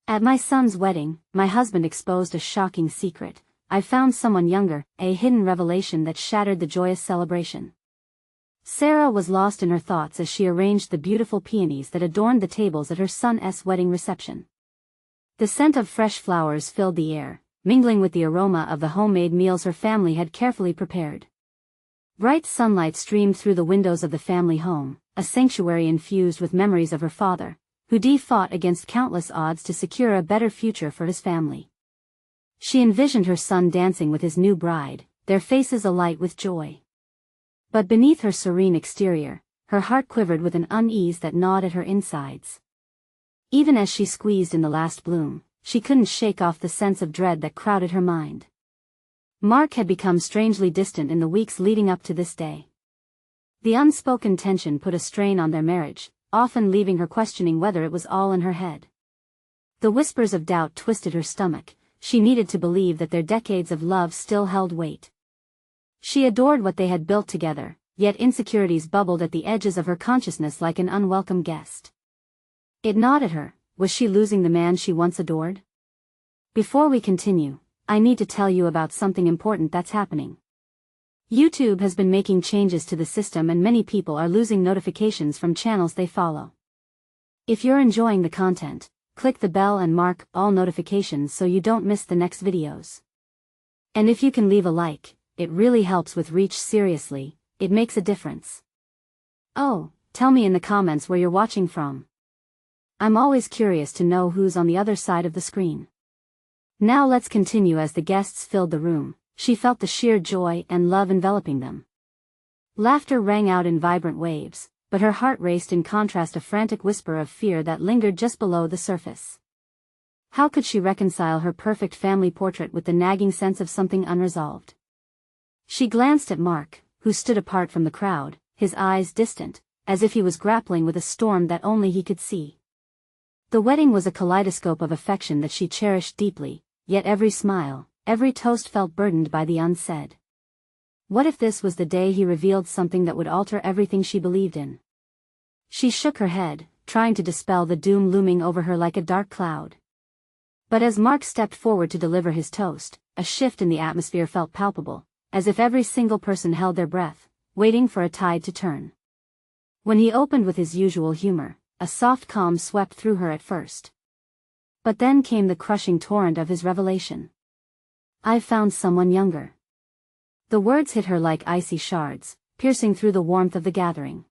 At my son's wedding, my husband exposed a shocking secret. I found someone younger, a hidden revelation that shattered the joyous celebration. Sarah was lost in her thoughts as she arranged the beautiful peonies that adorned the tables at her son's wedding reception. The scent of fresh flowers filled the air, mingling with the aroma of the homemade meals her family had carefully prepared. Bright sunlight streamed through the windows of the family home, a sanctuary infused with memories of her father, who fought against countless odds to secure a better future for his family. She envisioned her son dancing with his new bride, their faces alight with joy. But beneath her serene exterior, her heart quivered with an unease that gnawed at her insides. Even as she squeezed in the last bloom, she couldn't shake off the sense of dread that crowded her mind. Mark had become strangely distant in the weeks leading up to this day. The unspoken tension put a strain on their marriage, often leaving her questioning whether it was all in her head. The whispers of doubt twisted her stomach. She needed to believe that their decades of love still held weight. She adored what they had built together, yet insecurities bubbled at the edges of her consciousness like an unwelcome guest. It gnawed at her. Was she losing the man she once adored? Before we continue, I need to tell you about something important that's happening. YouTube has been making changes to the system and many people are losing notifications from channels they follow. If you're enjoying the content, click the bell and mark all notifications so you don't miss the next videos. And if you can leave a like, it really helps with reach. Seriously, it makes a difference. Oh, tell me in the comments where you're watching from. I'm always curious to know who's on the other side of the screen. Now let's continue. As the guests filled the room, she felt the sheer joy and love enveloping them. Laughter rang out in vibrant waves, but her heart raced in contrast, a frantic whisper of fear that lingered just below the surface. How could she reconcile her perfect family portrait with the nagging sense of something unresolved? She glanced at Mark, who stood apart from the crowd, his eyes distant, as if he was grappling with a storm that only he could see. The wedding was a kaleidoscope of affection that she cherished deeply, yet every smile, every toast felt burdened by the unsaid. What if this was the day he revealed something that would alter everything she believed in? She shook her head, trying to dispel the doom looming over her like a dark cloud. But as Mark stepped forward to deliver his toast, a shift in the atmosphere felt palpable, as if every single person held their breath, waiting for a tide to turn. When he opened with his usual humor, a soft calm swept through her at first. But then came the crushing torrent of his revelation. "I've found someone younger." The words hit her like icy shards, piercing through the warmth of the gathering.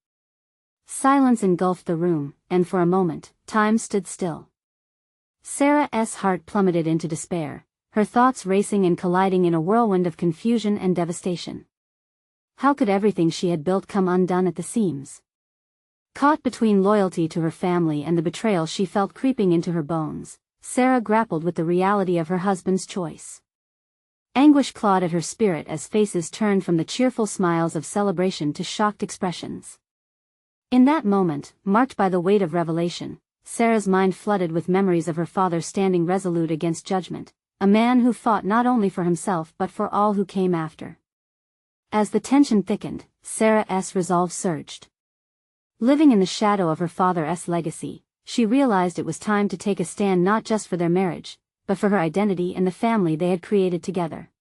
Silence engulfed the room, and for a moment, time stood still. Sarah's heart plummeted into despair, her thoughts racing and colliding in a whirlwind of confusion and devastation. How could everything she had built come undone at the seams? Caught between loyalty to her family and the betrayal she felt creeping into her bones, Sarah grappled with the reality of her husband's choice. Anguish clawed at her spirit as faces turned from the cheerful smiles of celebration to shocked expressions. In that moment, marked by the weight of revelation, Sarah's mind flooded with memories of her father standing resolute against judgment, a man who fought not only for himself but for all who came after. As the tension thickened, Sarah's resolve surged. Living in the shadow of her father's legacy, she realized it was time to take a stand not just for their marriage, but for her identity and the family they had created together.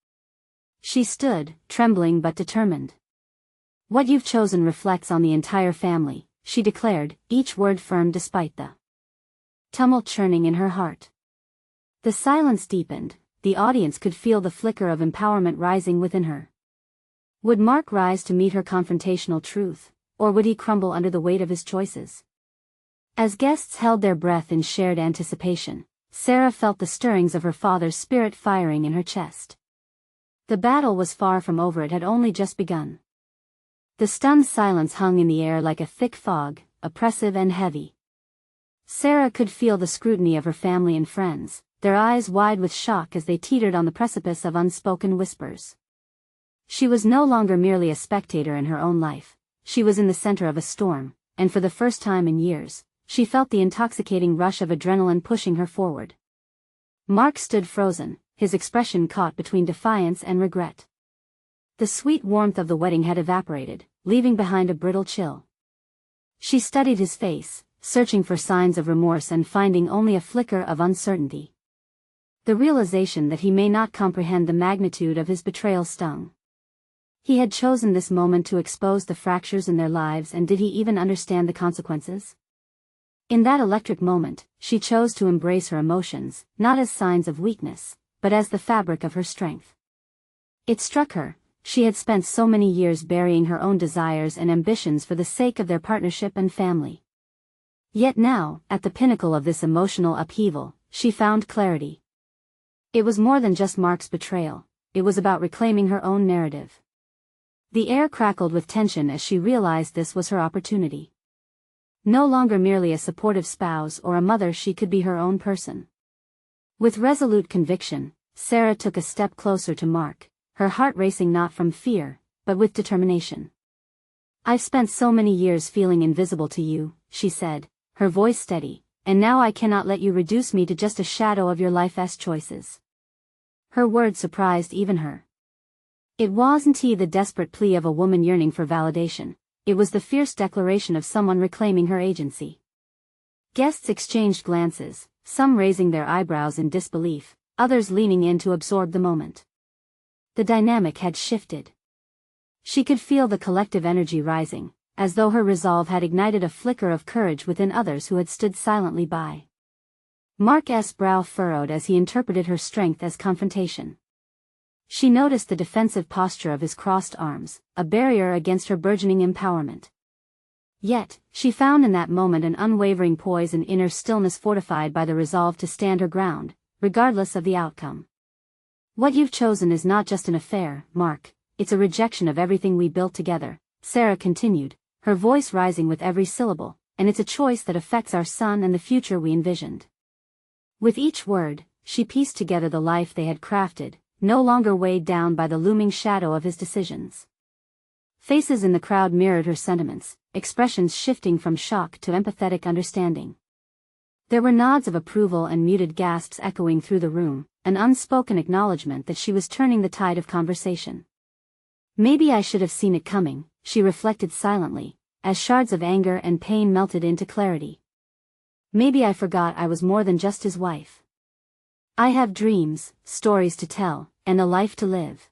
She stood, trembling but determined. "What you've chosen reflects on the entire family," she declared, each word firm despite the tumult churning in her heart. The silence deepened, the audience could feel the flicker of empowerment rising within her. Would Mark rise to meet her confrontational truth, or would he crumble under the weight of his choices? As guests held their breath in shared anticipation, Sarah felt the stirrings of her father's spirit firing in her chest. The battle was far from over, it had only just begun. The stunned silence hung in the air like a thick fog, oppressive and heavy. Sarah could feel the scrutiny of her family and friends, their eyes wide with shock as they teetered on the precipice of unspoken whispers. She was no longer merely a spectator in her own life, she was in the center of a storm, and for the first time in years, she felt the intoxicating rush of adrenaline pushing her forward. Mark stood frozen, his expression caught between defiance and regret. The sweet warmth of the wedding had evaporated, leaving behind a brittle chill. She studied his face, searching for signs of remorse and finding only a flicker of uncertainty. The realization that he may not comprehend the magnitude of his betrayal stung. He had chosen this moment to expose the fractures in their lives, and did he even understand the consequences? In that electric moment, she chose to embrace her emotions, not as signs of weakness, but as the fabric of her strength. It struck her, she had spent so many years burying her own desires and ambitions for the sake of their partnership and family. Yet now, at the pinnacle of this emotional upheaval, she found clarity. It was more than just Mark's betrayal, it was about reclaiming her own narrative. The air crackled with tension as she realized this was her opportunity. No longer merely a supportive spouse or a mother, she could be her own person. With resolute conviction, Sarah took a step closer to Mark, her heart racing not from fear, but with determination. "I've spent so many years feeling invisible to you," she said, her voice steady, "and now I cannot let you reduce me to just a shadow of your life's choices." Her words surprised even her. It wasn't the desperate plea of a woman yearning for validation, it was the fierce declaration of someone reclaiming her agency. Guests exchanged glances, some raising their eyebrows in disbelief, others leaning in to absorb the moment. The dynamic had shifted. She could feel the collective energy rising, as though her resolve had ignited a flicker of courage within others who had stood silently by. Mark's brow furrowed as he interpreted her strength as confrontation. She noticed the defensive posture of his crossed arms, a barrier against her burgeoning empowerment. Yet, she found in that moment an unwavering poise and inner stillness fortified by the resolve to stand her ground, regardless of the outcome. "What you've chosen is not just an affair, Mark, it's a rejection of everything we built together," Sarah continued, her voice rising with every syllable, "and it's a choice that affects our son and the future we envisioned." With each word, she pieced together the life they had crafted, no longer weighed down by the looming shadow of his decisions. Faces in the crowd mirrored her sentiments, expressions shifting from shock to empathetic understanding. There were nods of approval and muted gasps echoing through the room, an unspoken acknowledgement that she was turning the tide of conversation. "Maybe I should have seen it coming," she reflected silently, as shards of anger and pain melted into clarity. "Maybe I forgot I was more than just his wife. I have dreams, stories to tell, and a life to live."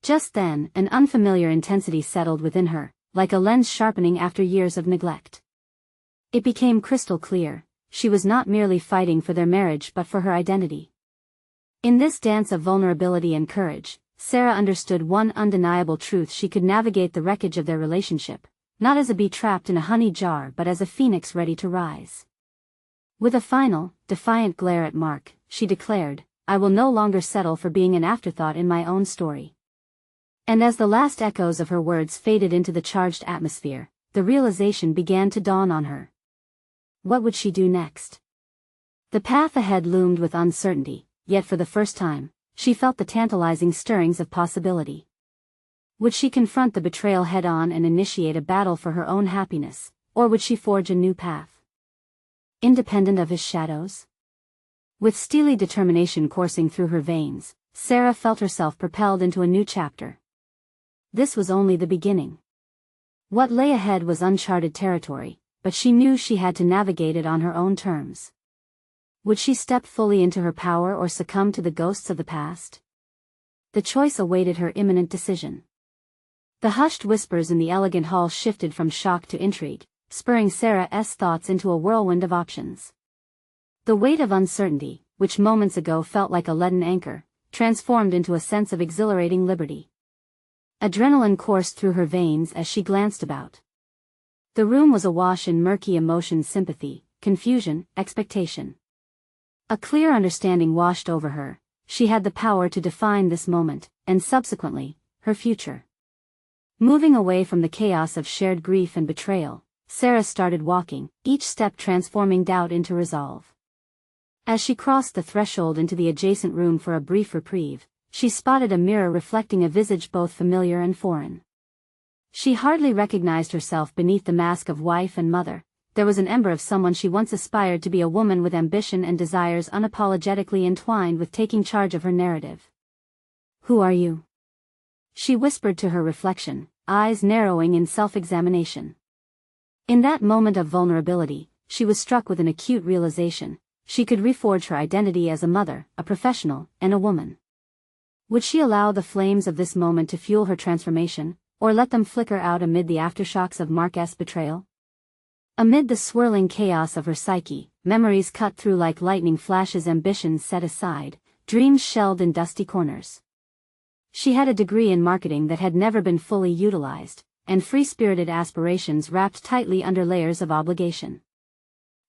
Just then, an unfamiliar intensity settled within her, like a lens sharpening after years of neglect. It became crystal clear, she was not merely fighting for their marriage but for her identity. In this dance of vulnerability and courage, Sarah understood one undeniable truth: she could navigate the wreckage of their relationship, not as a bee trapped in a honey jar but as a phoenix ready to rise. With a final, defiant glare at Mark, she declared, "I will no longer settle for being an afterthought in my own story." And as the last echoes of her words faded into the charged atmosphere, the realization began to dawn on her. What would she do next? The path ahead loomed with uncertainty, yet for the first time, she felt the tantalizing stirrings of possibility. Would she confront the betrayal head-on and initiate a battle for her own happiness, or would she forge a new path, independent of his shadows? With steely determination coursing through her veins, Sarah felt herself propelled into a new chapter. This was only the beginning. What lay ahead was uncharted territory, but she knew she had to navigate it on her own terms. Would she step fully into her power or succumb to the ghosts of the past? The choice awaited her imminent decision. The hushed whispers in the elegant hall shifted from shock to intrigue, spurring Sarah's thoughts into a whirlwind of options. The weight of uncertainty, which moments ago felt like a leaden anchor, transformed into a sense of exhilarating liberty. Adrenaline coursed through her veins as she glanced about. The room was awash in murky emotion: sympathy, confusion, expectation. A clear understanding washed over her: she had the power to define this moment, and subsequently, her future. Moving away from the chaos of shared grief and betrayal, Sarah started walking, each step transforming doubt into resolve. As she crossed the threshold into the adjacent room for a brief reprieve, she spotted a mirror reflecting a visage both familiar and foreign. She hardly recognized herself beneath the mask of wife and mother. There was an ember of someone she once aspired to be, a woman with ambition and desires unapologetically entwined with taking charge of her narrative. "Who are you?" she whispered to her reflection, eyes narrowing in self-examination. In that moment of vulnerability, she was struck with an acute realization. She could reforge her identity as a mother, a professional, and a woman. Would she allow the flames of this moment to fuel her transformation, or let them flicker out amid the aftershocks of Mark's betrayal? Amid the swirling chaos of her psyche, memories cut through like lightning flashes, ambitions set aside, dreams shelved in dusty corners. She had a degree in marketing that had never been fully utilized, and free-spirited aspirations wrapped tightly under layers of obligation.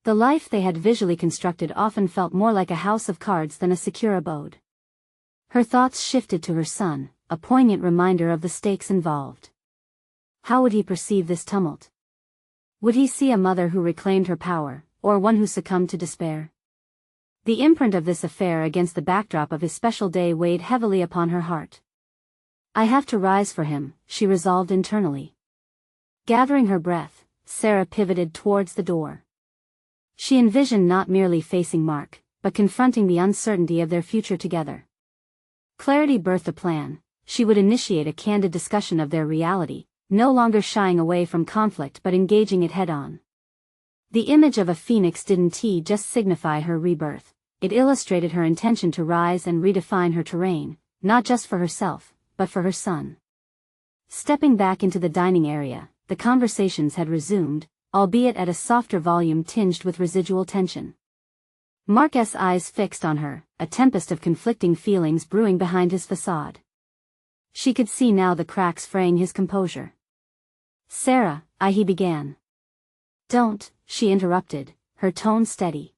The life they had visually constructed often felt more like a house of cards than a secure abode. Her thoughts shifted to her son, a poignant reminder of the stakes involved. How would he perceive this tumult? Would he see a mother who reclaimed her power, or one who succumbed to despair? The imprint of this affair against the backdrop of his special day weighed heavily upon her heart. I have to rise for him, she resolved internally. Gathering her breath, Sarah pivoted towards the door. She envisioned not merely facing Mark, but confronting the uncertainty of their future together. Clarity birthed a plan. She would initiate a candid discussion of their reality, no longer shying away from conflict but engaging it head-on. The image of a phoenix didn't just signify her rebirth, it illustrated her intention to rise and redefine her terrain, not just for herself, but for her son. Stepping back into the dining area, the conversations had resumed, albeit at a softer volume tinged with residual tension. Mark's eyes fixed on her, a tempest of conflicting feelings brewing behind his facade. She could see now the cracks fraying his composure. Sarah, he began. Don't, she interrupted, her tone steady.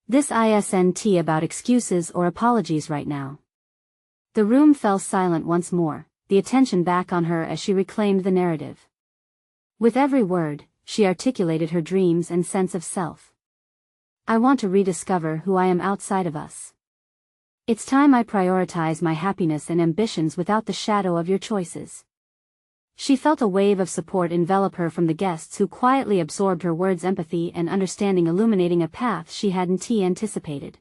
This isn't about excuses or apologies right now. The room fell silent once more, the attention back on her as she reclaimed the narrative. With every word, she articulated her dreams and sense of self. I want to rediscover who I am outside of us. It's time I prioritize my happiness and ambitions without the shadow of your choices. She felt a wave of support envelop her from the guests who quietly absorbed her words, empathy and understanding illuminating a path she hadn't anticipated.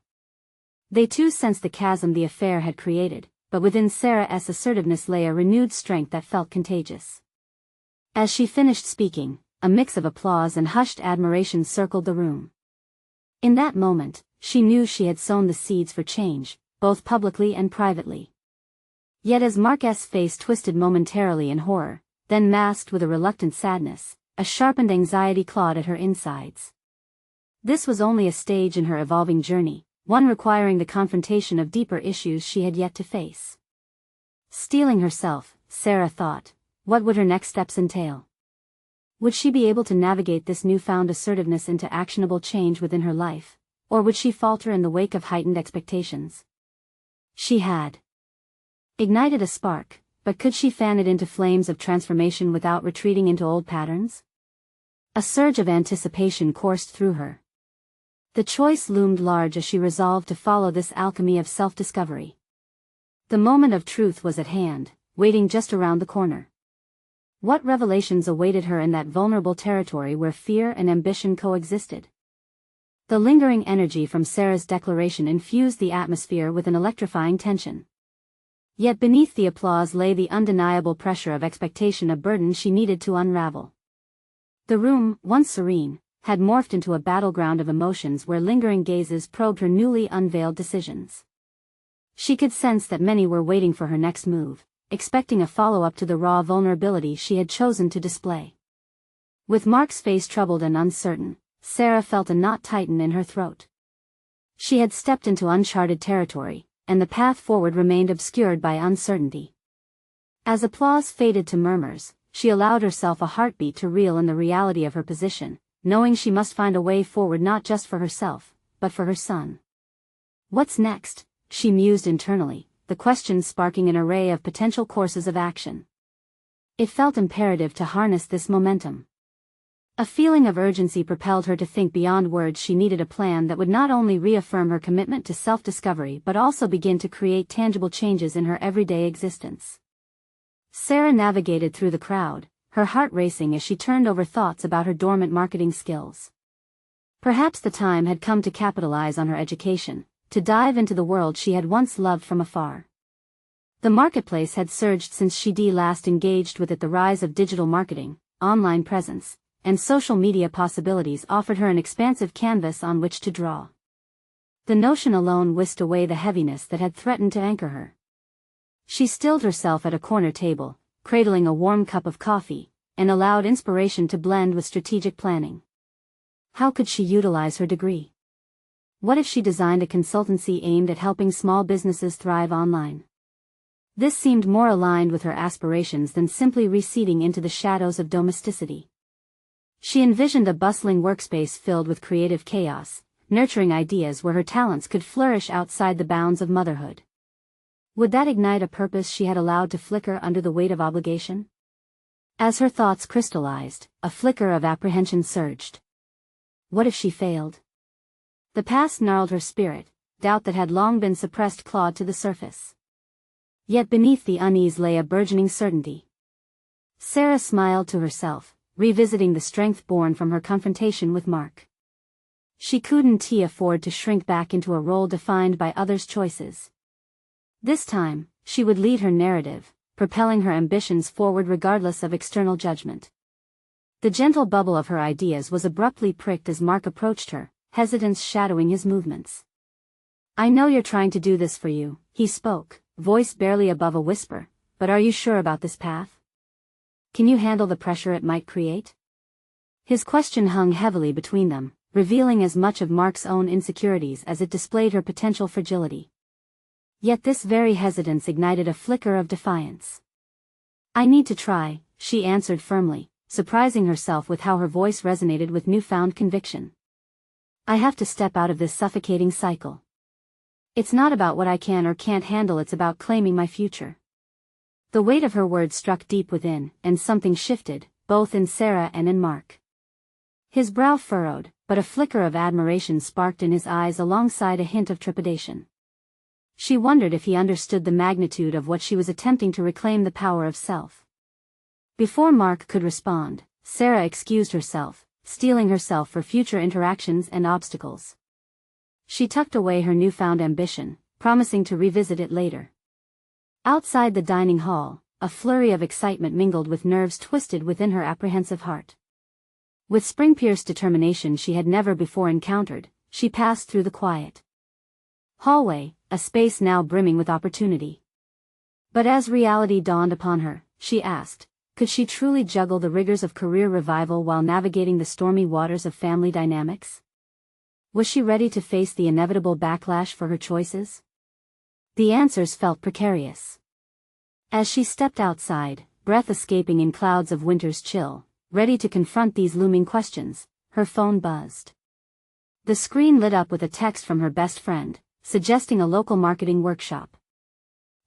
They too sensed the chasm the affair had created, but within Sarah's assertiveness lay a renewed strength that felt contagious. As she finished speaking, a mix of applause and hushed admiration circled the room. In that moment, she knew she had sown the seeds for change, both publicly and privately. Yet as Mark's face twisted momentarily in horror, then masked with a reluctant sadness, a sharpened anxiety clawed at her insides. This was only a stage in her evolving journey, one requiring the confrontation of deeper issues she had yet to face. Steeling herself, Sarah thought, what would her next steps entail? Would she be able to navigate this newfound assertiveness into actionable change within her life, or would she falter in the wake of heightened expectations? She had ignited a spark, but could she fan it into flames of transformation without retreating into old patterns? A surge of anticipation coursed through her. The choice loomed large as she resolved to follow this alchemy of self-discovery. The moment of truth was at hand, waiting just around the corner. What revelations awaited her in that vulnerable territory where fear and ambition coexisted? The lingering energy from Sarah's declaration infused the atmosphere with an electrifying tension. Yet beneath the applause lay the undeniable pressure of expectation, a burden she needed to unravel. The room, once serene, had morphed into a battleground of emotions where lingering gazes probed her newly unveiled decisions. She could sense that many were waiting for her next move, expecting a follow-up to the raw vulnerability she had chosen to display. With Mark's face troubled and uncertain, Sarah felt a knot tighten in her throat. She had stepped into uncharted territory, and the path forward remained obscured by uncertainty. As applause faded to murmurs, she allowed herself a heartbeat to reel in the reality of her position, knowing she must find a way forward not just for herself, but for her son. What's next? She mused internally, the questions sparking an array of potential courses of action. It felt imperative to harness this momentum. A feeling of urgency propelled her to think beyond words. She needed a plan that would not only reaffirm her commitment to self-discovery but also begin to create tangible changes in her everyday existence. Sarah navigated through the crowd, her heart racing as she turned over thoughts about her dormant marketing skills. Perhaps the time had come to capitalize on her education, to dive into the world she had once loved from afar. The marketplace had surged since she last engaged with it, the rise of digital marketing, online presence, and social media possibilities offered her an expansive canvas on which to draw. The notion alone whisked away the heaviness that had threatened to anchor her. She stilled herself at a corner table, cradling a warm cup of coffee, and allowed inspiration to blend with strategic planning. How could she utilize her degree? What if she designed a consultancy aimed at helping small businesses thrive online? This seemed more aligned with her aspirations than simply receding into the shadows of domesticity. She envisioned a bustling workspace filled with creative chaos, nurturing ideas where her talents could flourish outside the bounds of motherhood. Would that ignite a purpose she had allowed to flicker under the weight of obligation? As her thoughts crystallized, a flicker of apprehension surged. What if she failed? The past gnarled her spirit, doubt that had long been suppressed clawed to the surface. Yet beneath the unease lay a burgeoning certainty. Sarah smiled to herself, revisiting the strength born from her confrontation with Mark. She couldn't afford to shrink back into a role defined by others' choices. This time, she would lead her narrative, propelling her ambitions forward regardless of external judgment. The gentle bubble of her ideas was abruptly pricked as Mark approached her, hesitance shadowing his movements. "I know you're trying to do this for you," he spoke, voice barely above a whisper, "but are you sure about this path? Can you handle the pressure it might create?" His question hung heavily between them, revealing as much of Mark's own insecurities as it displayed her potential fragility. Yet this very hesitance ignited a flicker of defiance. "I need to try," she answered firmly, surprising herself with how her voice resonated with newfound conviction. "I have to step out of this suffocating cycle. It's not about what I can or can't handle, it's about claiming my future." The weight of her words struck deep within, and something shifted, both in Sarah and in Mark. His brow furrowed, but a flicker of admiration sparked in his eyes alongside a hint of trepidation. She wondered if he understood the magnitude of what she was attempting to reclaim, the power of self. Before Mark could respond, Sarah excused herself, steeling herself for future interactions and obstacles. She tucked away her newfound ambition, promising to revisit it later. Outside the dining hall, a flurry of excitement mingled with nerves twisted within her apprehensive heart. With spring-pierced determination she had never before encountered, she passed through the quiet hallway, a space now brimming with opportunity. But as reality dawned upon her, she asked, could she truly juggle the rigors of career revival while navigating the stormy waters of family dynamics? Was she ready to face the inevitable backlash for her choices? The answers felt precarious. As she stepped outside, breath escaping in clouds of winter's chill, ready to confront these looming questions, her phone buzzed. The screen lit up with a text from her best friend, suggesting a local marketing workshop.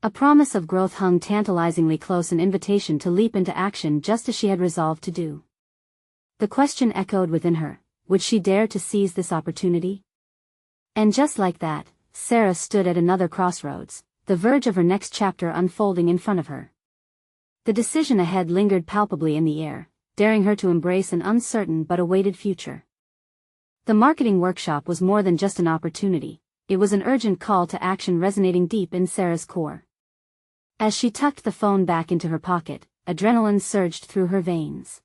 A promise of growth hung tantalizingly close, an invitation to leap into action just as she had resolved to do. The question echoed within her, would she dare to seize this opportunity? And just like that, Sarah stood at another crossroads, the verge of her next chapter unfolding in front of her. The decision ahead lingered palpably in the air, daring her to embrace an uncertain but awaited future. The marketing workshop was more than just an opportunity, it was an urgent call to action resonating deep in Sarah's core. As she tucked the phone back into her pocket, adrenaline surged through her veins.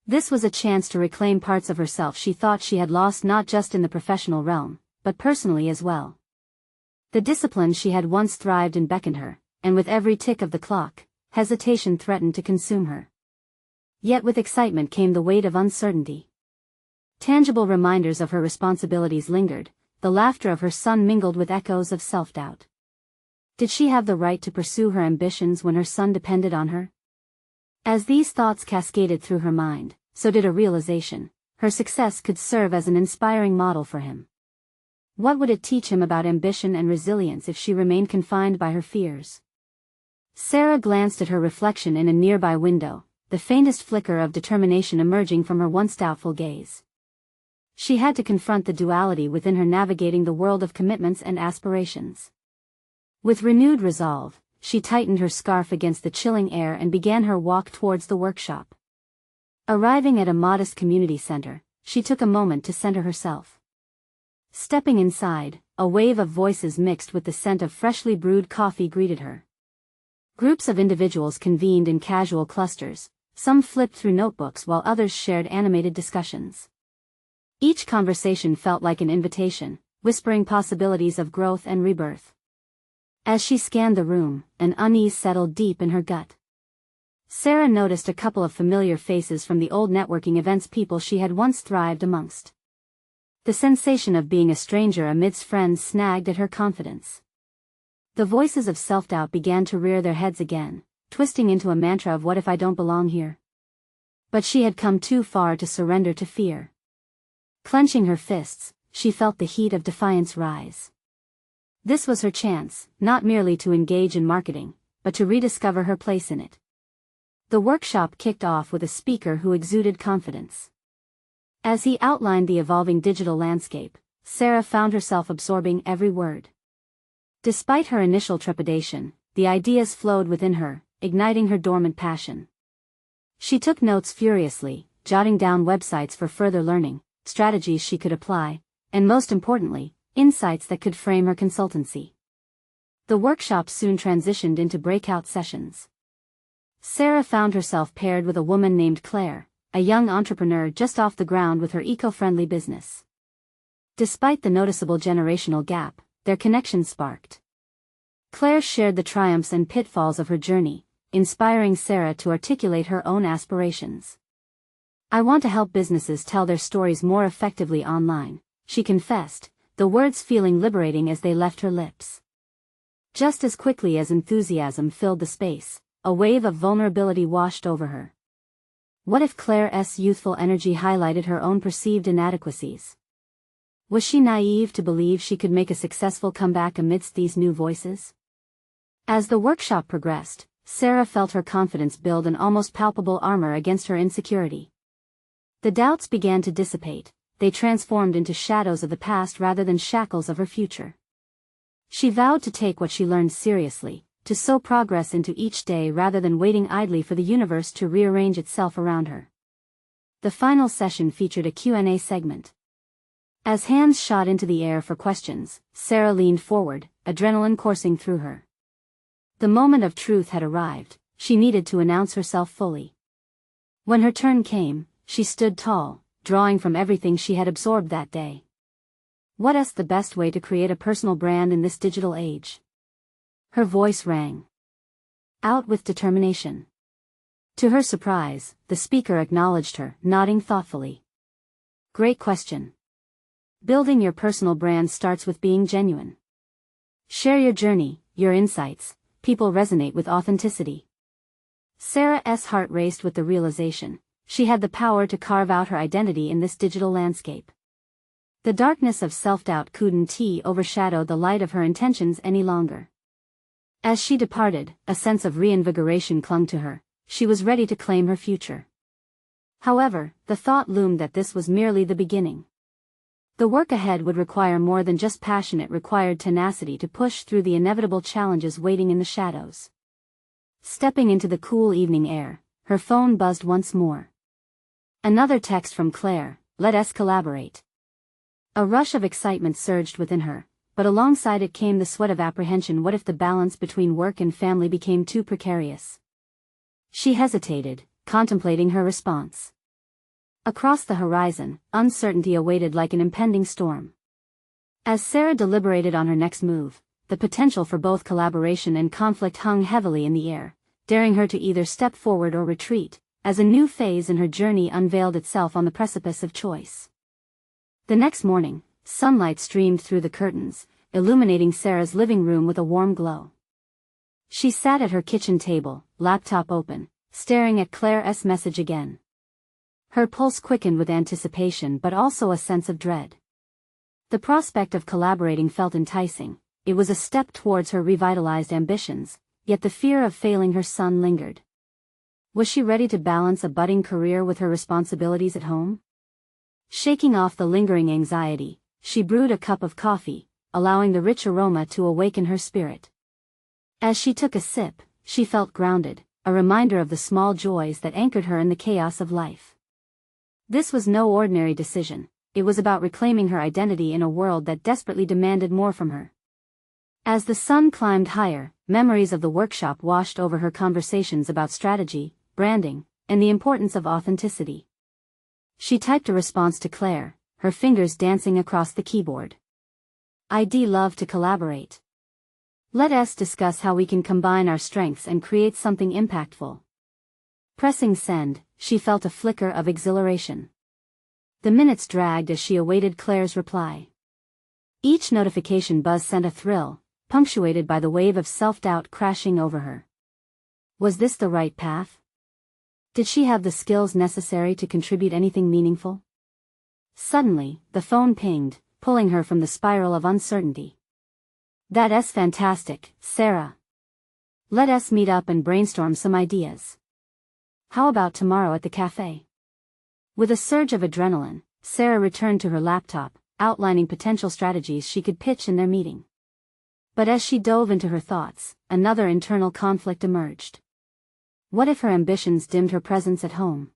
This was a chance to reclaim parts of herself she thought she had lost, not just in the professional realm, but personally as well. The discipline she had once thrived in beckoned her, and with every tick of the clock, hesitation threatened to consume her. Yet with excitement came the weight of uncertainty. Tangible reminders of her responsibilities lingered, the laughter of her son mingled with echoes of self-doubt. Did she have the right to pursue her ambitions when her son depended on her? As these thoughts cascaded through her mind, so did a realization: her success could serve as an inspiring model for him. What would it teach him about ambition and resilience if she remained confined by her fears? Sarah glanced at her reflection in a nearby window, the faintest flicker of determination emerging from her once doubtful gaze. She had to confront the duality within her, navigating the world of commitments and aspirations. With renewed resolve, she tightened her scarf against the chilling air and began her walk towards the workshop. Arriving at a modest community center, she took a moment to center herself. Stepping inside, a wave of voices mixed with the scent of freshly brewed coffee greeted her. Groups of individuals convened in casual clusters, Some flipped through notebooks while others shared animated discussions. Each conversation felt like an invitation, whispering possibilities of growth and rebirth. As she scanned the room, an unease settled deep in her gut. Sarah noticed a couple of familiar faces from the old networking events, people she had once thrived amongst. The sensation of being a stranger amidst friends snagged at her confidence. The voices of self-doubt began to rear their heads again, twisting into a mantra of "what if I don't belong here?" But she had come too far to surrender to fear. Clenching her fists, she felt the heat of defiance rise. This was her chance, not merely to engage in marketing, but to rediscover her place in it. The workshop kicked off with a speaker who exuded confidence. As he outlined the evolving digital landscape, Sarah found herself absorbing every word. Despite her initial trepidation, the ideas flowed within her, igniting her dormant passion. She took notes furiously, jotting down websites for further learning, strategies she could apply, and most importantly, insights that could frame her consultancy. The workshop soon transitioned into breakout sessions. Sarah found herself paired with a woman named Claire, a young entrepreneur just off the ground with her eco-friendly business. Despite the noticeable generational gap, their connection sparked. Claire shared the triumphs and pitfalls of her journey, inspiring Sarah to articulate her own aspirations. "I want to help businesses tell their stories more effectively online," she confessed, the words feeling liberating as they left her lips. Just as quickly as enthusiasm filled the space, a wave of vulnerability washed over her. What if Claire's youthful energy highlighted her own perceived inadequacies? Was she naive to believe she could make a successful comeback amidst these new voices? As the workshop progressed, Sarah felt her confidence build an almost palpable armor against her insecurity. The doubts began to dissipate, they transformed into shadows of the past rather than shackles of her future. She vowed to take what she learned seriously, to sow progress into each day rather than waiting idly for the universe to rearrange itself around her. The final session featured a Q&A segment. As hands shot into the air for questions, Sarah leaned forward, adrenaline coursing through her. The moment of truth had arrived, she needed to announce herself fully. When her turn came, she stood tall, drawing from everything she had absorbed that day. What's the best way to create a personal brand in this digital age? Her voice rang out with determination. To her surprise, the speaker acknowledged her, nodding thoughtfully. "Great question. Building your personal brand starts with being genuine. Share your journey, your insights. People resonate with authenticity." Sarah's heart raced with the realization she had the power to carve out her identity in this digital landscape. The darkness of self-doubt couldn't overshadow the light of her intentions any longer. As she departed, a sense of reinvigoration clung to her. She was ready to claim her future. However, the thought loomed that this was merely the beginning. The work ahead would require more than just passion, it required tenacity to push through the inevitable challenges waiting in the shadows. Stepping into the cool evening air, her phone buzzed once more. Another text from Claire, "Let's collaborate." A rush of excitement surged within her, but alongside it came the sweat of apprehension. What if the balance between work and family became too precarious? She hesitated, contemplating her response. Across the horizon, uncertainty awaited like an impending storm. As Sarah deliberated on her next move, the potential for both collaboration and conflict hung heavily in the air, daring her to either step forward or retreat, as a new phase in her journey unveiled itself on the precipice of choice. The next morning, sunlight streamed through the curtains, illuminating Sarah's living room with a warm glow. She sat at her kitchen table, laptop open, staring at Claire's message again. Her pulse quickened with anticipation but also a sense of dread. The prospect of collaborating felt enticing, it was a step towards her revitalized ambitions, yet the fear of failing her son lingered. Was she ready to balance a budding career with her responsibilities at home? Shaking off the lingering anxiety, she brewed a cup of coffee, allowing the rich aroma to awaken her spirit. As she took a sip, she felt grounded, a reminder of the small joys that anchored her in the chaos of life. This was no ordinary decision, it was about reclaiming her identity in a world that desperately demanded more from her. As the sun climbed higher, memories of the workshop washed over her. Conversations about strategy, branding, and the importance of authenticity. She typed a response to Claire, her fingers dancing across the keyboard. "I'd love to collaborate. Let us discuss how we can combine our strengths and create something impactful." Pressing send, she felt a flicker of exhilaration. The minutes dragged as she awaited Claire's reply. Each notification buzz sent a thrill, punctuated by the wave of self-doubt crashing over her. Was this the right path? Did she have the skills necessary to contribute anything meaningful? Suddenly, the phone pinged, pulling her from the spiral of uncertainty. "That's fantastic, Sarah. Let us meet up and brainstorm some ideas. How about tomorrow at the cafe?" With a surge of adrenaline, Sarah returned to her laptop, outlining potential strategies she could pitch in their meeting. But as she dove into her thoughts, another internal conflict emerged. What if her ambitions dimmed her presence at home?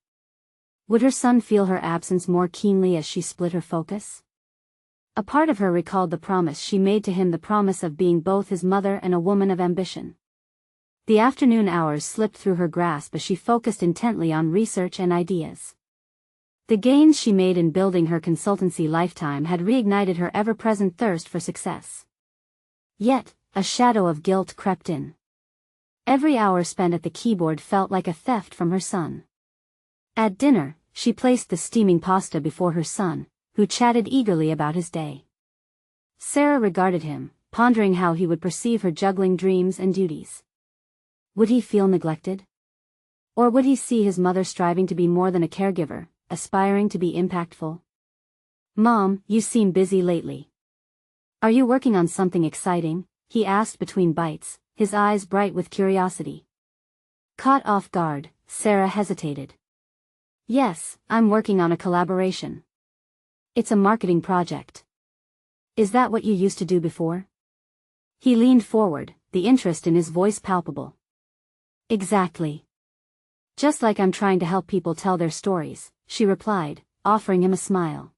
Would her son feel her absence more keenly as she split her focus? A part of her recalled the promise she made to him, the promise of being both his mother and a woman of ambition. The afternoon hours slipped through her grasp as she focused intently on research and ideas. The gains she made in building her consultancy lifetime had reignited her ever-present thirst for success. Yet, a shadow of guilt crept in. Every hour spent at the keyboard felt like a theft from her son. At dinner, she placed the steaming pasta before her son, who chatted eagerly about his day. Sarah regarded him, pondering how he would perceive her juggling dreams and duties. Would he feel neglected? Or would he see his mother striving to be more than a caregiver, aspiring to be impactful? "Mom, you seem busy lately. Are you working on something exciting?" he asked between bites, his eyes bright with curiosity. Caught off guard, Sarah hesitated. "Yes, I'm working on a collaboration. It's a marketing project." "Is that what you used to do before?" He leaned forward, the interest in his voice palpable. "Exactly. Just like I'm trying to help people tell their stories," she replied, offering him a smile.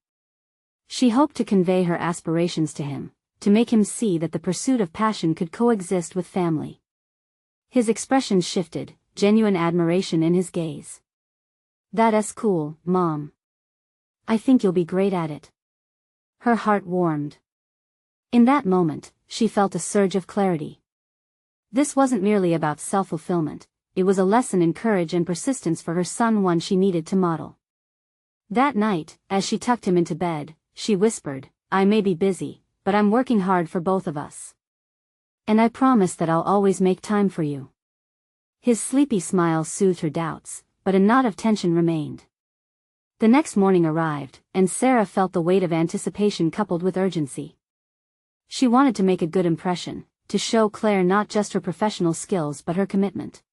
She hoped to convey her aspirations to him, to make him see that the pursuit of passion could coexist with family. His expression shifted, genuine admiration in his gaze. "That's cool, Mom. I think you'll be great at it." Her heart warmed. In that moment, she felt a surge of clarity. This wasn't merely about self-fulfillment, it was a lesson in courage and persistence for her son, one she needed to model. That night, as she tucked him into bed, she whispered, "I may be busy, but I'm working hard for both of us. And I promise that I'll always make time for you." His sleepy smile soothed her doubts, but a knot of tension remained. The next morning arrived, and Sarah felt the weight of anticipation coupled with urgency. She wanted to make a good impression, to show Claire not just her professional skills but her commitment.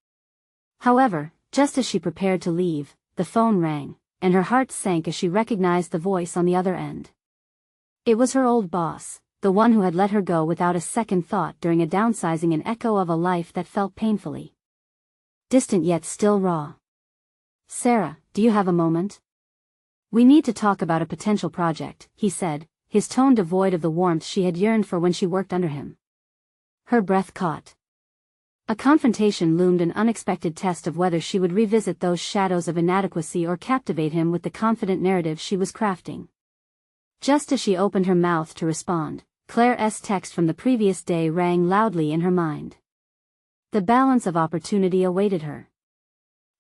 However, just as she prepared to leave, the phone rang, and her heart sank as she recognized the voice on the other end. It was her old boss, the one who had let her go without a second thought during a downsizing, an echo of a life that felt painfully distant yet still raw. "Sarah, do you have a moment? We need to talk about a potential project," he said, his tone devoid of the warmth she had yearned for when she worked under him. Her breath caught. A confrontation loomed, an unexpected test of whether she would revisit those shadows of inadequacy or captivate him with the confident narrative she was crafting. Just as she opened her mouth to respond, Claire's text from the previous day rang loudly in her mind. The balance of opportunity awaited her.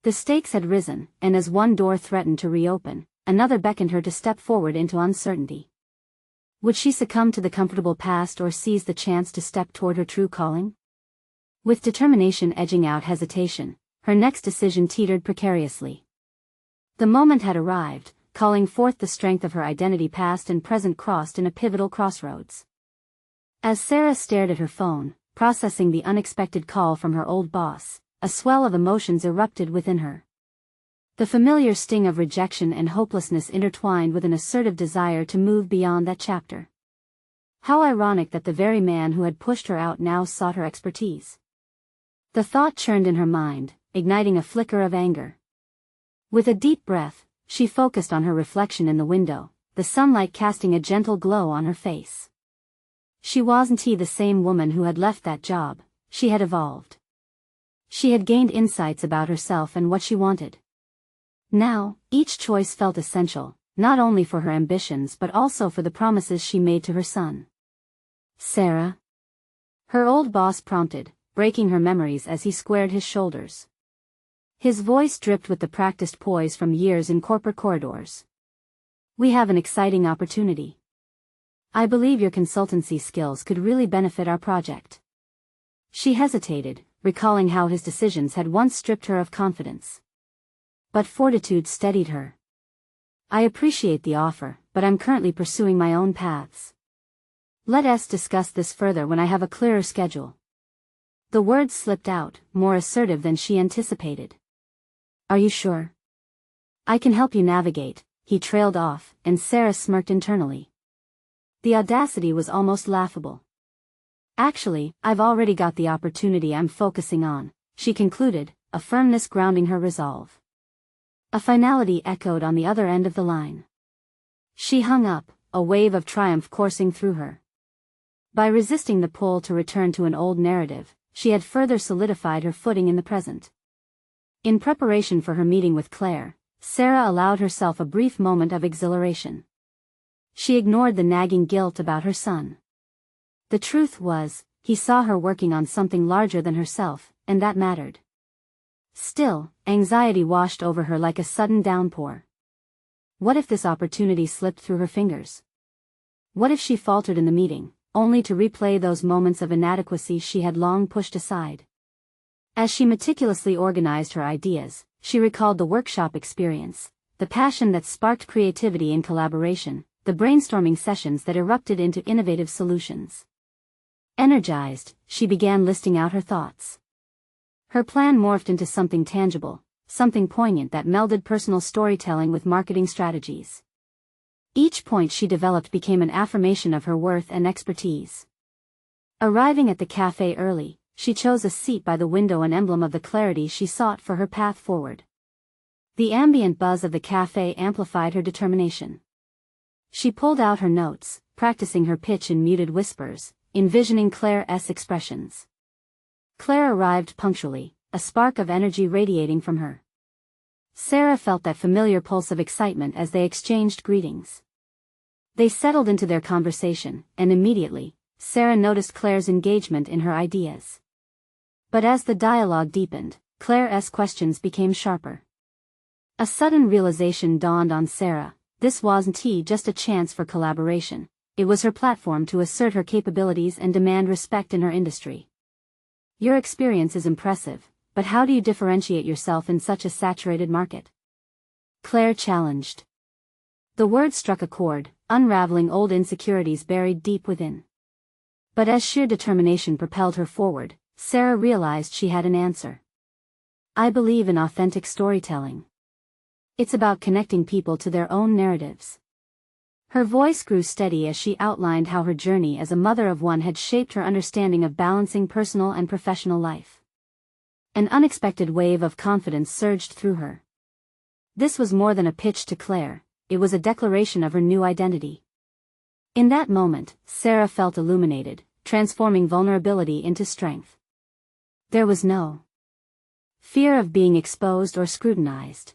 The stakes had risen, and as one door threatened to reopen, another beckoned her to step forward into uncertainty. Would she succumb to the comfortable past or seize the chance to step toward her true calling? With determination edging out hesitation, her next decision teetered precariously. The moment had arrived, calling forth the strength of her identity, past and present crossed in a pivotal crossroads. As Sarah stared at her phone, processing the unexpected call from her old boss, a swell of emotions erupted within her. The familiar sting of rejection and hopelessness intertwined with an assertive desire to move beyond that chapter. How ironic that the very man who had pushed her out now sought her expertise. The thought churned in her mind, igniting a flicker of anger. With a deep breath, she focused on her reflection in the window, the sunlight casting a gentle glow on her face. She wasn't the same woman who had left that job, she had evolved. She had gained insights about herself and what she wanted. Now, each choice felt essential, not only for her ambitions but also for the promises she made to her son. Sarah? Her old boss prompted, breaking her memories as he squared his shoulders. His voice dripped with the practiced poise from years in corporate corridors. We have an exciting opportunity. I believe your consultancy skills could really benefit our project. She hesitated, recalling how his decisions had once stripped her of confidence. But fortitude steadied her. I appreciate the offer, but I'm currently pursuing my own paths. Let us discuss this further when I have a clearer schedule. The words slipped out, more assertive than she anticipated. Are you sure? I can help you navigate, he trailed off, and Sarah smirked internally. The audacity was almost laughable. Actually, I've already got the opportunity I'm focusing on, she concluded, a firmness grounding her resolve. A finality echoed on the other end of the line. She hung up, a wave of triumph coursing through her. By resisting the pull to return to an old narrative, she had further solidified her footing in the present. In preparation for her meeting with Claire, Sarah allowed herself a brief moment of exhilaration. She ignored the nagging guilt about her son. The truth was, he saw her working on something larger than herself, and that mattered. Still, anxiety washed over her like a sudden downpour. What if this opportunity slipped through her fingers? What if she faltered in the meeting, only to replay those moments of inadequacy she had long pushed aside? As she meticulously organized her ideas, she recalled the workshop experience, the passion that sparked creativity and collaboration, the brainstorming sessions that erupted into innovative solutions. Energized, she began listing out her thoughts. Her plan morphed into something tangible, something poignant that melded personal storytelling with marketing strategies. Each point she developed became an affirmation of her worth and expertise. Arriving at the cafe early, she chose a seat by the window, an emblem of the clarity she sought for her path forward. The ambient buzz of the cafe amplified her determination. She pulled out her notes, practicing her pitch in muted whispers, envisioning Claire's expressions. Claire arrived punctually, a spark of energy radiating from her. Sarah felt that familiar pulse of excitement as they exchanged greetings. They settled into their conversation, and immediately, Sarah noticed Claire's engagement in her ideas. But as the dialogue deepened, Claire's questions became sharper. A sudden realization dawned on Sarah: this wasn't just a chance for collaboration, it was her platform to assert her capabilities and demand respect in her industry. Your experience is impressive, but how do you differentiate yourself in such a saturated market? Claire challenged. The words struck a chord, unraveling old insecurities buried deep within. But as sheer determination propelled her forward, Sarah realized she had an answer. I believe in authentic storytelling. It's about connecting people to their own narratives. Her voice grew steady as she outlined how her journey as a mother of one had shaped her understanding of balancing personal and professional life. An unexpected wave of confidence surged through her. This was more than a pitch to Claire, it was a declaration of her new identity. In that moment, Sarah felt illuminated, transforming vulnerability into strength. There was no fear of being exposed or scrutinized.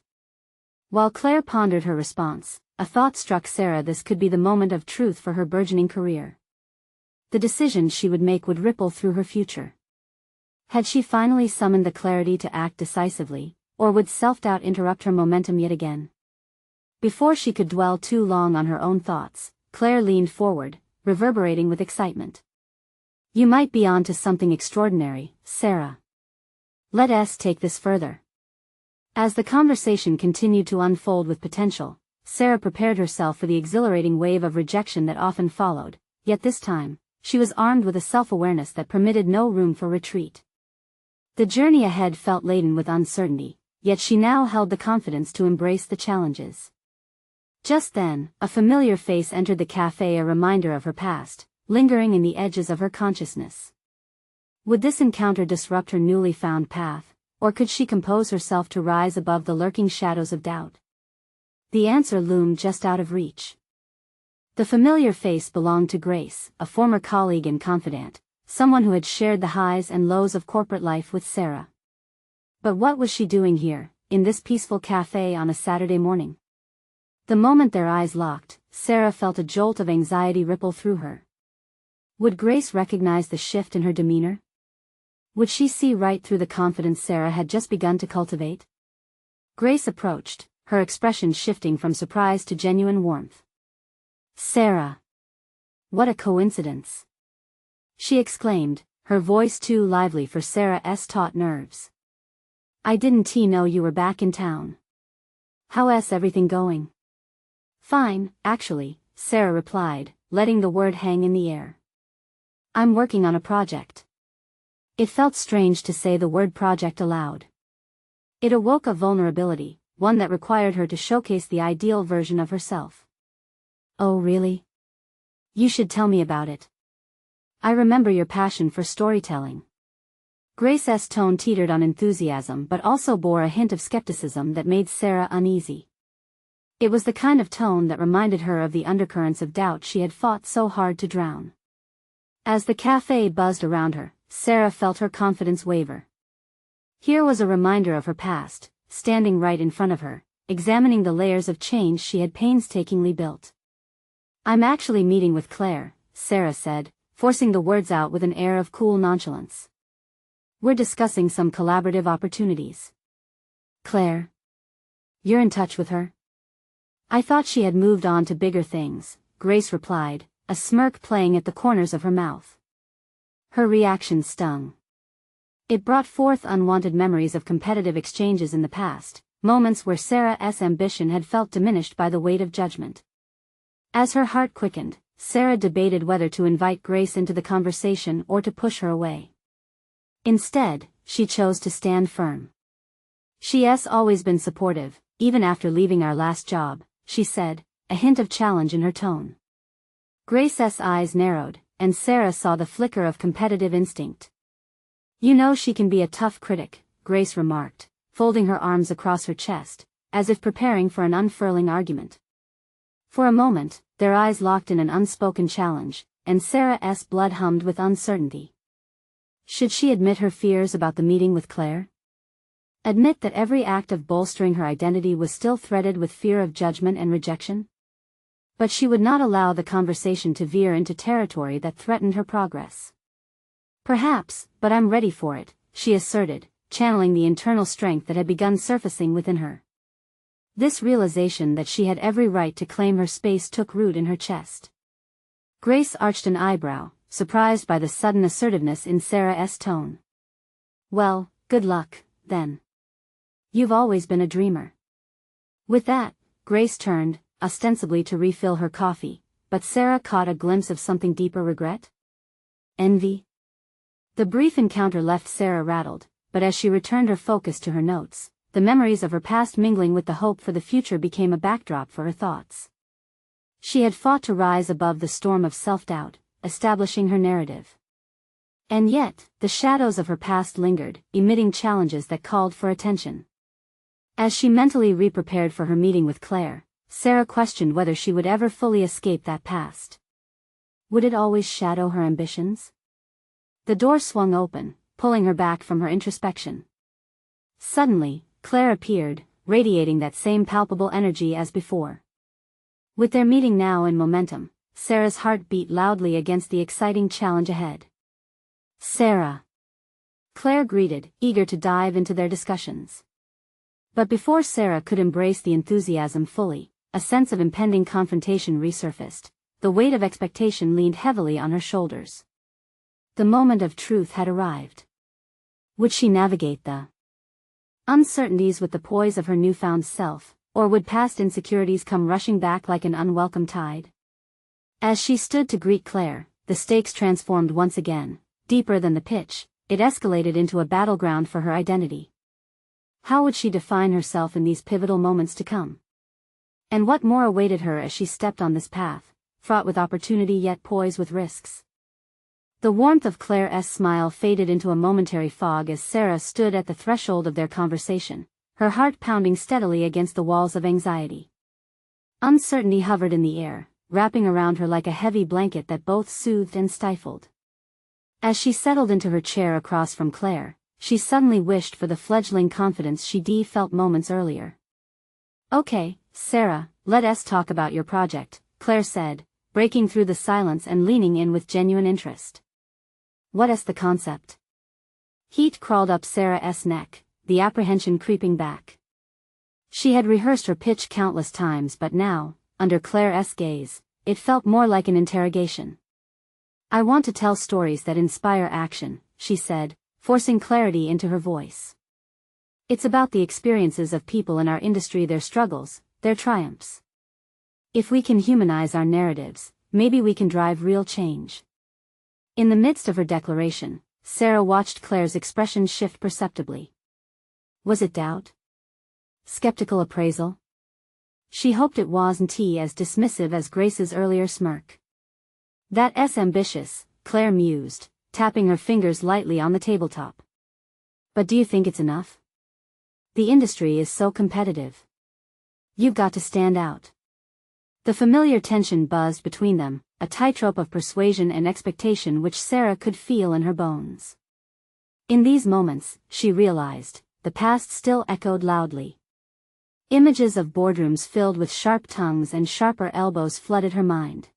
While Claire pondered her response, a thought struck Sarah: this could be the moment of truth for her burgeoning career. The decisions she would make would ripple through her future. Had she finally summoned the clarity to act decisively, or would self-doubt interrupt her momentum yet again? Before she could dwell too long on her own thoughts, Claire leaned forward, reverberating with excitement. You might be on to something extraordinary, Sarah. Let us take this further. As the conversation continued to unfold with potential, Sarah prepared herself for the exhilarating wave of rejection that often followed, yet this time, she was armed with a self-awareness that permitted no room for retreat. The journey ahead felt laden with uncertainty, yet she now held the confidence to embrace the challenges. Just then, a familiar face entered the cafe, a reminder of her past, lingering in the edges of her consciousness. Would this encounter disrupt her newly found path, or could she compose herself to rise above the lurking shadows of doubt? The answer loomed just out of reach. The familiar face belonged to Grace, a former colleague and confidant, someone who had shared the highs and lows of corporate life with Sarah. But what was she doing here, in this peaceful cafe on a Saturday morning? The moment their eyes locked, Sarah felt a jolt of anxiety ripple through her. Would Grace recognize the shift in her demeanor? Would she see right through the confidence Sarah had just begun to cultivate? Grace approached, her expression shifting from surprise to genuine warmth. "Sarah! What a coincidence!" she exclaimed, her voice too lively for Sarah's taut nerves. "I didn't know you were back in town. How's everything going?" "Fine, actually," Sarah replied, letting the word hang in the air. "I'm working on a project." It felt strange to say the word project aloud. It awoke a vulnerability, one that required her to showcase the ideal version of herself. "Oh really? You should tell me about it. I remember your passion for storytelling." Grace's tone teetered on enthusiasm but also bore a hint of skepticism that made Sarah uneasy. It was the kind of tone that reminded her of the undercurrents of doubt she had fought so hard to drown. As the cafe buzzed around her, Sarah felt her confidence waver. Here was a reminder of her past, standing right in front of her, examining the layers of change she had painstakingly built. "I'm actually meeting with Claire," Sarah said, forcing the words out with an air of cool nonchalance. "We're discussing some collaborative opportunities." "Claire? You're in touch with her?" "I thought she had moved on to bigger things," Grace replied, a smirk playing at the corners of her mouth. Her reaction stung. It brought forth unwanted memories of competitive exchanges in the past, moments where Sarah's ambition had felt diminished by the weight of judgment. As her heart quickened, Sarah debated whether to invite Grace into the conversation or to push her away. Instead, she chose to stand firm. "She's always been supportive, even after leaving our last job," she said, a hint of challenge in her tone. Grace's eyes narrowed, and Sarah saw the flicker of competitive instinct. "You know she can be a tough critic," Grace remarked, folding her arms across her chest, as if preparing for an unfurling argument. For a moment, their eyes locked in an unspoken challenge, and Sarah's blood hummed with uncertainty. Should she admit her fears about the meeting with Claire? Admit that every act of bolstering her identity was still threaded with fear of judgment and rejection? But she would not allow the conversation to veer into territory that threatened her progress. "Perhaps, but I'm ready for it," she asserted, channeling the internal strength that had begun surfacing within her. This realization that she had every right to claim her space took root in her chest. Grace arched an eyebrow, surprised by the sudden assertiveness in Sarah's tone. "Well, good luck, then. You've always been a dreamer." With that, Grace turned, ostensibly to refill her coffee, but Sarah caught a glimpse of something deeper: regret? Envy? The brief encounter left Sarah rattled, but as she returned her focus to her notes, the memories of her past mingling with the hope for the future became a backdrop for her thoughts. She had fought to rise above the storm of self-doubt, establishing her narrative. And yet, the shadows of her past lingered, emitting challenges that called for attention. As she mentally re-prepared for her meeting with Claire, Sarah questioned whether she would ever fully escape that past. Would it always shadow her ambitions? The door swung open, pulling her back from her introspection. Suddenly, Claire appeared, radiating that same palpable energy as before. With their meeting now in momentum, Sarah's heart beat loudly against the exciting challenge ahead. "Sarah," Claire greeted, eager to dive into their discussions. But before Sarah could embrace the enthusiasm fully, a sense of impending confrontation resurfaced. The weight of expectation leaned heavily on her shoulders. The moment of truth had arrived. Would she navigate the uncertainties with the poise of her newfound self, or would past insecurities come rushing back like an unwelcome tide? As she stood to greet Claire, the stakes transformed once again. Deeper than the pitch, it escalated into a battleground for her identity. How would she define herself in these pivotal moments to come? And what more awaited her as she stepped on this path, fraught with opportunity yet poised with risks? The warmth of Claire's smile faded into a momentary fog as Sarah stood at the threshold of their conversation, her heart pounding steadily against the walls of anxiety. Uncertainty hovered in the air, wrapping around her like a heavy blanket that both soothed and stifled. As she settled into her chair across from Claire, she suddenly wished for the fledgling confidence she felt moments earlier. "Okay, Sarah, let us talk about your project," Claire said, breaking through the silence and leaning in with genuine interest. "What's the concept?" Heat crawled up Sarah's neck, the apprehension creeping back. She had rehearsed her pitch countless times, but now, under Claire's gaze, it felt more like an interrogation. "I want to tell stories that inspire action," she said, forcing clarity into her voice. "It's about the experiences of people in our industry, their struggles, their triumphs. If we can humanize our narratives, maybe we can drive real change." In the midst of her declaration, Sarah watched Claire's expression shift perceptibly. Was it doubt? Skeptical appraisal? She hoped it wasn't as dismissive as Grace's earlier smirk. "That's ambitious," Claire mused, tapping her fingers lightly on the tabletop. "But do you think it's enough? The industry is so competitive. You've got to stand out." The familiar tension buzzed between them, a tightrope of persuasion and expectation which Sarah could feel in her bones. In these moments, she realized, the past still echoed loudly. Images of boardrooms filled with sharp tongues and sharper elbows flooded her mind.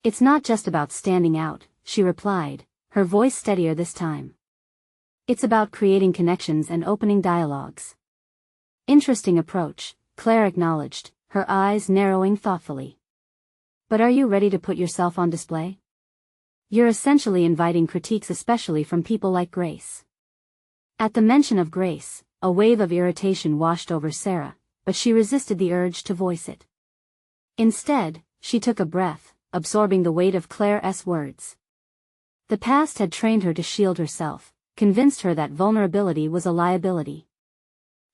"It's not just about standing out," she replied, her voice steadier this time. "It's about creating connections and opening dialogues." "Interesting approach," Claire acknowledged, her eyes narrowing thoughtfully. "But are you ready to put yourself on display? You're essentially inviting critiques, especially from people like Grace." At the mention of Grace, a wave of irritation washed over Sarah, but she resisted the urge to voice it. Instead, she took a breath, absorbing the weight of Claire's words. The past had trained her to shield herself, convinced her that vulnerability was a liability.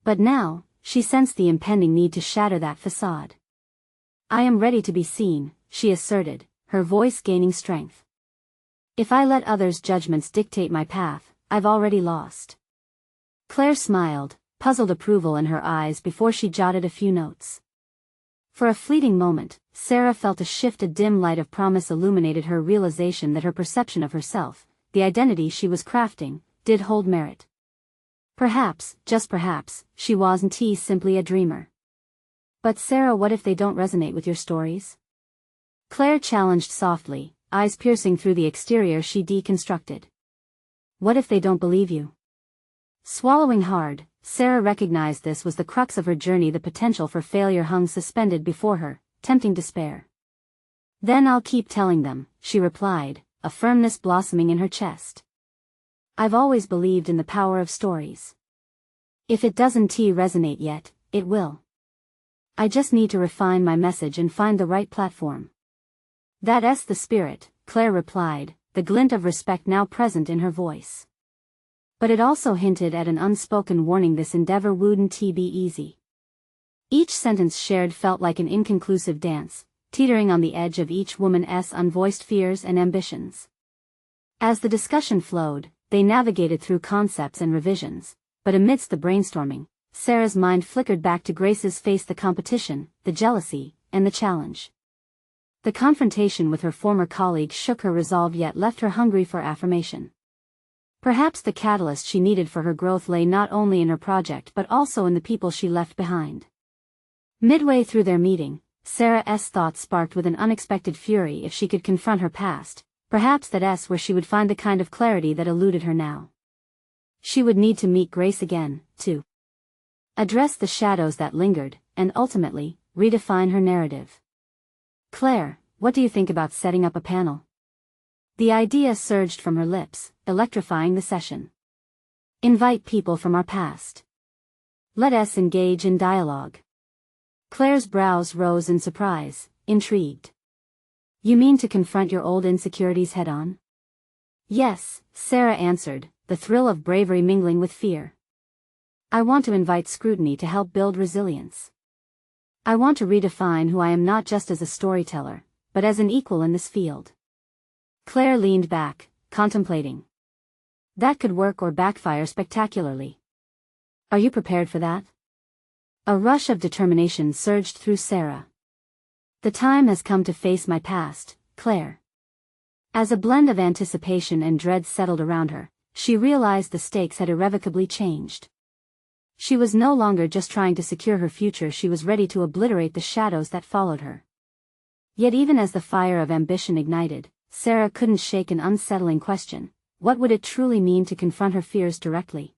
But now, she sensed the impending need to shatter that facade. "I am ready to be seen," she asserted, her voice gaining strength. "If I let others' judgments dictate my path, I've already lost." Claire smiled, puzzled approval in her eyes before she jotted a few notes. For a fleeting moment, Sarah felt a shift. A dim light of promise illuminated her realization that her perception of herself, the identity she was crafting, did hold merit. Perhaps, just perhaps, she wasn't simply a dreamer. "But Sarah, what if they don't resonate with your stories?" Claire challenged softly, eyes piercing through the exterior she deconstructed. "What if they don't believe you?" Swallowing hard, Sarah recognized this was the crux of her journey. The potential for failure hung suspended before her, tempting despair. "Then I'll keep telling them," she replied, a firmness blossoming in her chest. "I've always believed in the power of stories. If it doesn't resonate yet, it will. I just need to refine my message and find the right platform." "That's the spirit," Claire replied, the glint of respect now present in her voice. But it also hinted at an unspoken warning: this endeavor wouldn't be easy. Each sentence shared felt like an inconclusive dance, teetering on the edge of each woman's unvoiced fears and ambitions. As the discussion flowed, they navigated through concepts and revisions, but amidst the brainstorming, Sarah's mind flickered back to Grace's face: the competition, the jealousy, and the challenge. The confrontation with her former colleague shook her resolve yet left her hungry for affirmation. Perhaps the catalyst she needed for her growth lay not only in her project but also in the people she left behind. Midway through their meeting, Sarah's thoughts sparked with an unexpected fury. If she could confront her past, perhaps that's where she would find the kind of clarity that eluded her now. She would need to meet Grace again, to address the shadows that lingered, and ultimately, redefine her narrative. "Claire, what do you think about setting up a panel?" The idea surged from her lips, electrifying the session. "Invite people from our past. Let us engage in dialogue." Claire's brows rose in surprise, intrigued. "You mean to confront your old insecurities head-on?" "Yes," Sarah answered, the thrill of bravery mingling with fear. "I want to invite scrutiny to help build resilience. I want to redefine who I am, not just as a storyteller, but as an equal in this field." Claire leaned back, contemplating. That could work or backfire spectacularly. "Are you prepared for that?" A rush of determination surged through Sarah. "The time has come to face my past, Claire." As a blend of anticipation and dread settled around her, she realized the stakes had irrevocably changed. She was no longer just trying to secure her future, she was ready to obliterate the shadows that followed her. Yet even as the fire of ambition ignited, Sarah couldn't shake an unsettling question: what would it truly mean to confront her fears directly?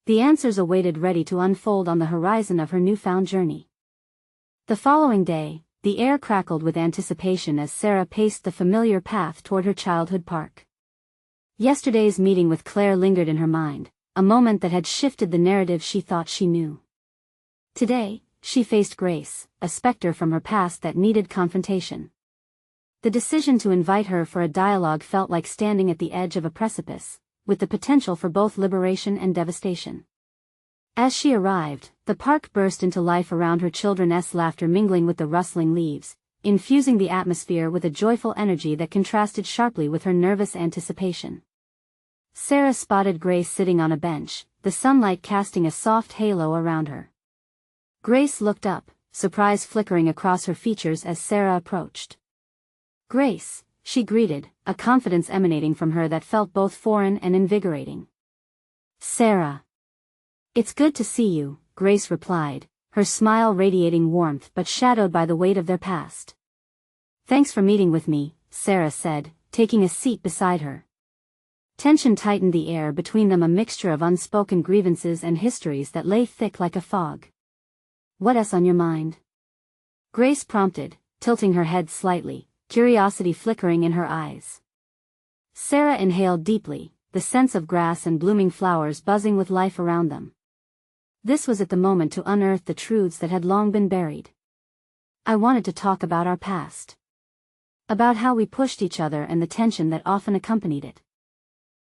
The answers awaited, ready to unfold on the horizon of her newfound journey. The following day, the air crackled with anticipation as Sarah paced the familiar path toward her childhood park. Yesterday's meeting with Claire lingered in her mind, a moment that had shifted the narrative she thought she knew. Today, she faced Grace, a specter from her past that needed confrontation. The decision to invite her for a dialogue felt like standing at the edge of a precipice, with the potential for both liberation and devastation. As she arrived, the park burst into life around her, children's laughter mingling with the rustling leaves, infusing the atmosphere with a joyful energy that contrasted sharply with her nervous anticipation. Sarah spotted Grace sitting on a bench, the sunlight casting a soft halo around her. Grace looked up, surprise flickering across her features as Sarah approached. "Grace," she greeted, a confidence emanating from her that felt both foreign and invigorating. "Sarah. It's good to see you," Grace replied, her smile radiating warmth but shadowed by the weight of their past. "Thanks for meeting with me," Sarah said, taking a seat beside her. Tension tightened the air between them, a mixture of unspoken grievances and histories that lay thick like a fog. "What's on your mind?" Grace prompted, tilting her head slightly, curiosity flickering in her eyes. Sarah inhaled deeply, the scents of grass and blooming flowers buzzing with life around them. This was at the moment to unearth the truths that had long been buried. "I wanted to talk about our past. About how we pushed each other and the tension that often accompanied it."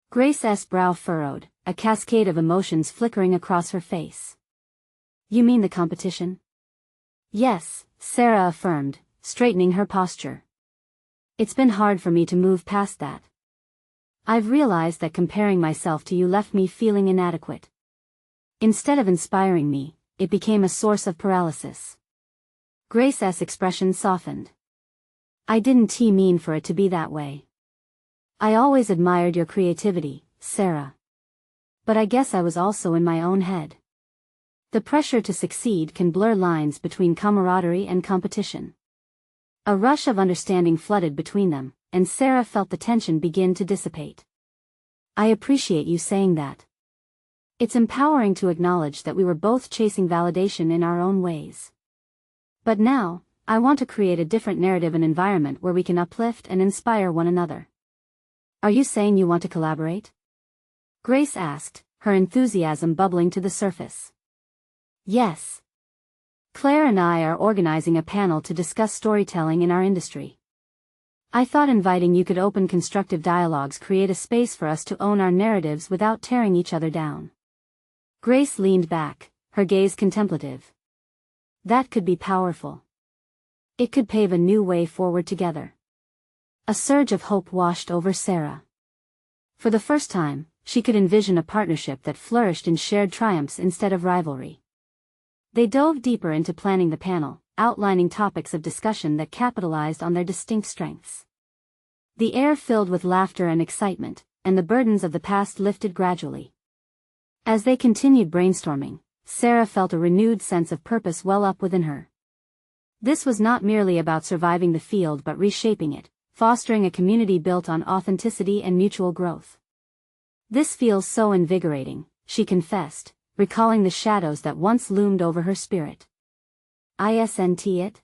Grace's brow furrowed, a cascade of emotions flickering across her face. "You mean the competition?" "Yes," Sarah affirmed, straightening her posture. "It's been hard for me to move past that. I've realized that comparing myself to you left me feeling inadequate. Instead of inspiring me, it became a source of paralysis." Grace's expression softened. "I didn't mean for it to be that way. I always admired your creativity, Sarah. But I guess I was also in my own head. The pressure to succeed can blur lines between camaraderie and competition." A rush of understanding flooded between them, and Sarah felt the tension begin to dissipate. "I appreciate you saying that. It's empowering to acknowledge that we were both chasing validation in our own ways. But now, I want to create a different narrative, an environment where we can uplift and inspire one another." "Are you saying you want to collaborate?" Grace asked, her enthusiasm bubbling to the surface. "Yes. Claire and I are organizing a panel to discuss storytelling in our industry. I thought inviting you could open constructive dialogues, create a space for us to own our narratives without tearing each other down." Grace leaned back, her gaze contemplative. "That could be powerful. It could pave a new way forward together." A surge of hope washed over Sarah. For the first time, she could envision a partnership that flourished in shared triumphs instead of rivalry. They dove deeper into planning the panel, outlining topics of discussion that capitalized on their distinct strengths. The air filled with laughter and excitement, and the burdens of the past lifted gradually. As they continued brainstorming, Sarah felt a renewed sense of purpose well up within her. This was not merely about surviving the field but reshaping it, fostering a community built on authenticity and mutual growth. "This feels so invigorating," she confessed, recalling the shadows that once loomed over her spirit. "Isn't it?"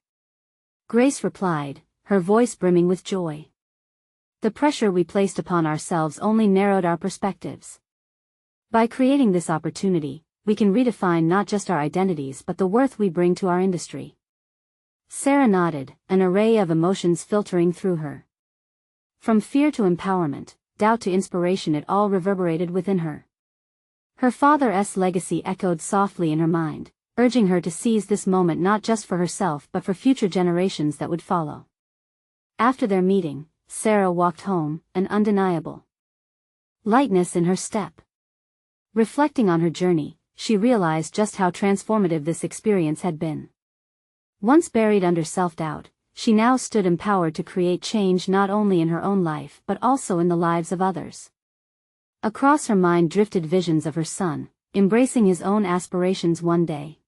Grace replied, her voice brimming with joy. "The pressure we placed upon ourselves only narrowed our perspectives. By creating this opportunity, we can redefine not just our identities but the worth we bring to our industry." Sarah nodded, an array of emotions filtering through her. From fear to empowerment, doubt to inspiration, it all reverberated within her. Her father's legacy echoed softly in her mind, urging her to seize this moment not just for herself but for future generations that would follow. After their meeting, Sarah walked home, an undeniable lightness in her step. Reflecting on her journey, she realized just how transformative this experience had been. Once buried under self-doubt, she now stood empowered to create change not only in her own life but also in the lives of others. Across her mind drifted visions of her son, embracing his own aspirations one day.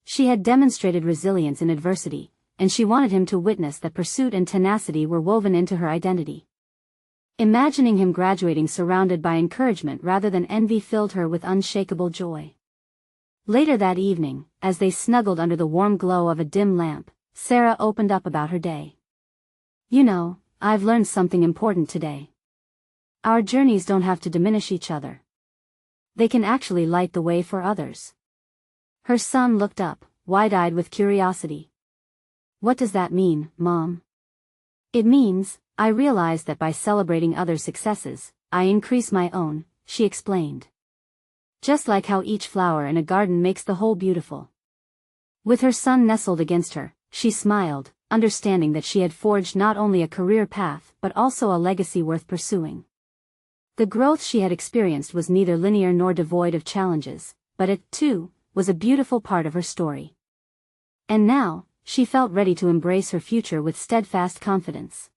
She had demonstrated resilience in adversity, and she wanted him to witness that pursuit and tenacity were woven into her identity. Imagining him graduating surrounded by encouragement rather than envy filled her with unshakable joy. Later that evening, as they snuggled under the warm glow of a dim lamp, Sarah opened up about her day. "You know, I've learned something important today. Our journeys don't have to diminish each other. They can actually light the way for others." Her son looked up, wide-eyed with curiosity. "What does that mean, Mom?" "It means, I realize that by celebrating others' successes, I increase my own," she explained. "Just like how each flower in a garden makes the whole beautiful." With her son nestled against her, she smiled, understanding that she had forged not only a career path but also a legacy worth pursuing. The growth she had experienced was neither linear nor devoid of challenges, but it, too, was a beautiful part of her story. And now, she felt ready to embrace her future with steadfast confidence.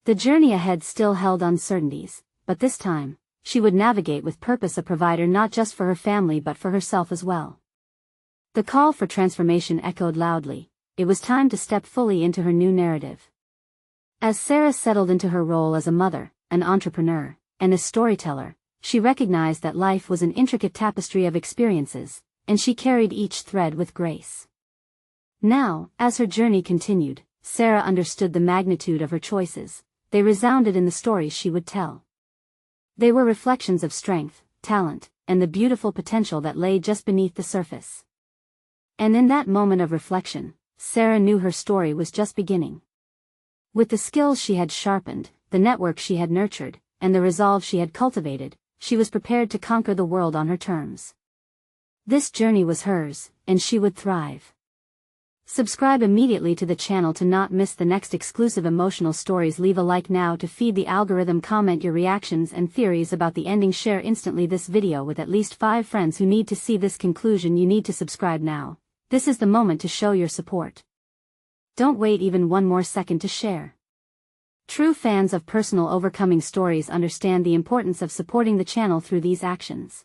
The journey ahead still held uncertainties, but this time, she would navigate with purpose, a provider not just for her family but for herself as well. The call for transformation echoed loudly. It was time to step fully into her new narrative. As Sarah settled into her role as a mother, an entrepreneur, and a storyteller, she recognized that life was an intricate tapestry of experiences, and she carried each thread with grace. Now, as her journey continued, Sarah understood the magnitude of her choices. They resounded in the stories she would tell. They were reflections of strength, talent, and the beautiful potential that lay just beneath the surface. And in that moment of reflection, Sarah knew her story was just beginning. With the skills she had sharpened, the network she had nurtured, and the resolve she had cultivated, she was prepared to conquer the world on her terms. This journey was hers, and she would thrive. Subscribe immediately to the channel to not miss the next exclusive emotional stories. Leave a like now to feed the algorithm. Comment your reactions and theories about the ending. Share instantly this video with at least 5 friends who need to see this conclusion. You need to subscribe now. This is the moment to show your support. Don't wait even one more second to share. True fans of personal overcoming stories understand the importance of supporting the channel through these actions.